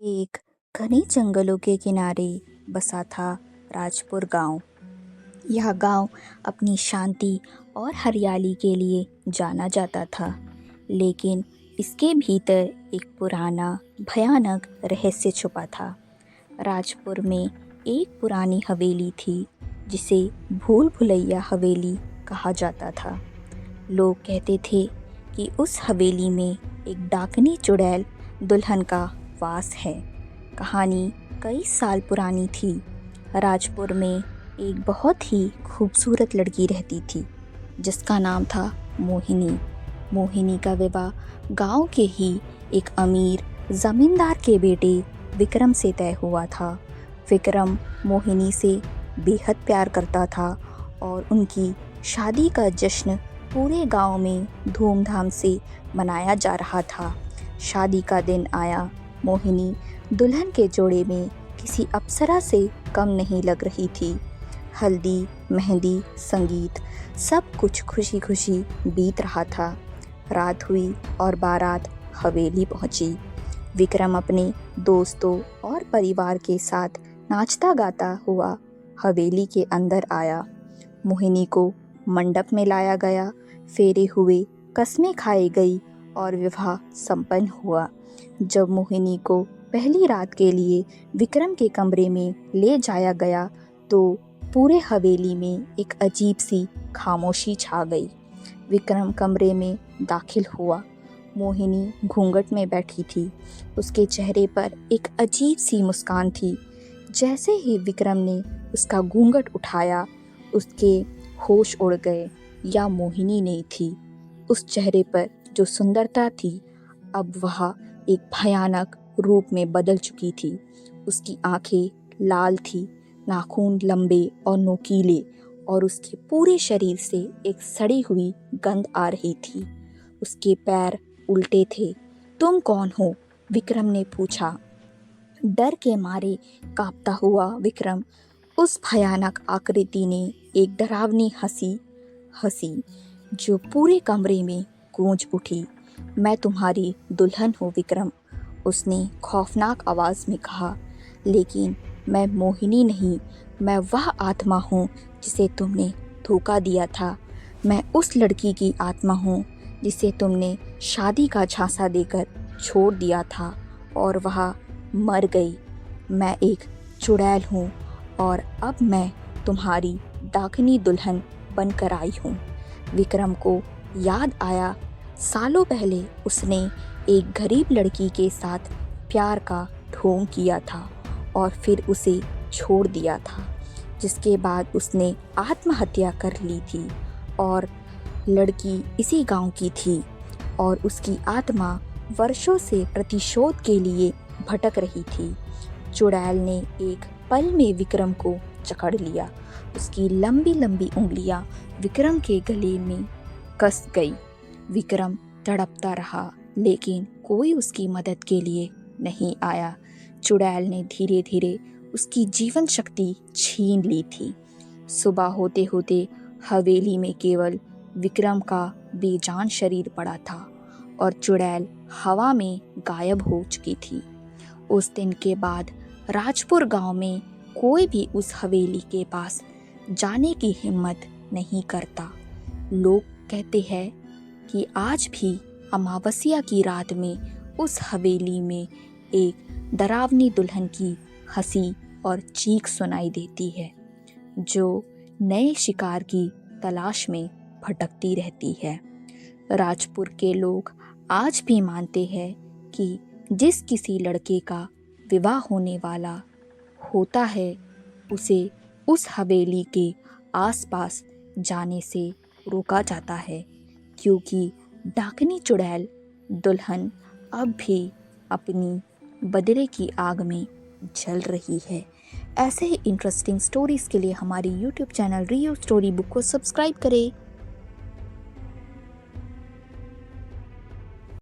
एक घने जंगलों के किनारे बसा था राजपुर गांव। यह गांव अपनी शांति और हरियाली के लिए जाना जाता था, लेकिन इसके भीतर एक पुराना भयानक रहस्य छुपा था। राजपुर में एक पुरानी हवेली थी, जिसे भूल भुलैया हवेली कहा जाता था। लोग कहते थे कि उस हवेली में एक डाकनी चुड़ैल दुल्हन का वास है। कहानी कई साल पुरानी थी। राजपुर में एक बहुत ही खूबसूरत लड़की रहती थी, जिसका नाम था मोहिनी। मोहिनी का विवाह गांव के ही एक अमीर जमींदार के बेटे विक्रम से तय हुआ था। विक्रम मोहिनी से बेहद प्यार करता था और उनकी शादी का जश्न पूरे गांव में धूमधाम से मनाया जा रहा था। शादी का दिन आया। मोहिनी दुल्हन के जोड़े में किसी अप्सरा से कम नहीं लग रही थी। हल्दी, मेहंदी, संगीत, सब कुछ खुशी खुशी बीत रहा था। रात हुई और बारात हवेली पहुंची। विक्रम अपने दोस्तों और परिवार के साथ नाचता गाता हुआ हवेली के अंदर आया। मोहिनी को मंडप में लाया गया, फेरे हुए, कस्में खाई गई और विवाह संपन्न हुआ। जब मोहिनी को पहली रात के लिए विक्रम के कमरे में ले जाया गया, तो पूरे हवेली में एक अजीब सी खामोशी छा गई। विक्रम कमरे में दाखिल हुआ। मोहिनी घूंघट में बैठी थी। उसके चेहरे पर एक अजीब सी मुस्कान थी। जैसे ही विक्रम ने उसका घूंघट उठाया, उसके होश उड़ गए। या मोहिनी नहीं थी। उस चेहरे पर जो सुंदरता थी, अब वह एक भयानक रूप में बदल चुकी थी। उसकी आंखें लाल थी, नाखून लंबे और नोकीले, और उसके पूरे शरीर से एक सड़ी हुई गंध आ रही थी। उसके पैर उल्टे थे। तुम कौन हो? विक्रम ने पूछा। डर के मारे कांपता हुआ विक्रम उस भयानक आकृति ने एक डरावनी हंसी जो पूरे कमरे में गूंज उठी। मैं तुम्हारी दुल्हन हूँ विक्रम, उसने खौफनाक आवाज़ में कहा। लेकिन मैं मोहिनी नहीं, मैं वह आत्मा हूँ जिसे तुमने धोखा दिया था। मैं उस लड़की की आत्मा हूँ जिसे तुमने शादी का झांसा देकर छोड़ दिया था और वह मर गई। मैं एक चुड़ैल हूँ और अब मैं तुम्हारी डाकनी दुल्हन बनकर आई हूँ। विक्रम को याद आया, सालों पहले उसने एक गरीब लड़की के साथ प्यार का ढोंग किया था और फिर उसे छोड़ दिया था, जिसके बाद उसने आत्महत्या कर ली थी। और लड़की इसी गांव की थी और उसकी आत्मा वर्षों से प्रतिशोध के लिए भटक रही थी। चुड़ैल ने एक पल में विक्रम को जकड़ लिया। उसकी लंबी लंबी उंगलियां विक्रम के गले में कस गई। विक्रम तड़पता रहा, लेकिन कोई उसकी मदद के लिए नहीं आया। चुड़ैल ने धीरे धीरे उसकी जीवन शक्ति छीन ली थी। सुबह होते होते हवेली में केवल विक्रम का बेजान शरीर पड़ा था और चुड़ैल हवा में गायब हो चुकी थी। उस दिन के बाद राजपुर गांव में कोई भी उस हवेली के पास जाने की हिम्मत नहीं करता। लोग कहते हैं कि आज भी अमावस्या की रात में उस हवेली में एक डरावनी दुल्हन की हंसी और चीख सुनाई देती है, जो नए शिकार की तलाश में भटकती रहती है। राजपुर के लोग आज भी मानते हैं कि जिस किसी लड़के का विवाह होने वाला होता है, उसे उस हवेली के आसपास जाने से रोका जाता है, क्योंकि डाकनी चुड़ैल दुल्हन अब भी अपनी बदले की आग में जल रही है। ऐसे ही इंटरेस्टिंग स्टोरीज़ के लिए हमारी यूट्यूब चैनल रियो स्टोरी बुक को सब्सक्राइब करें।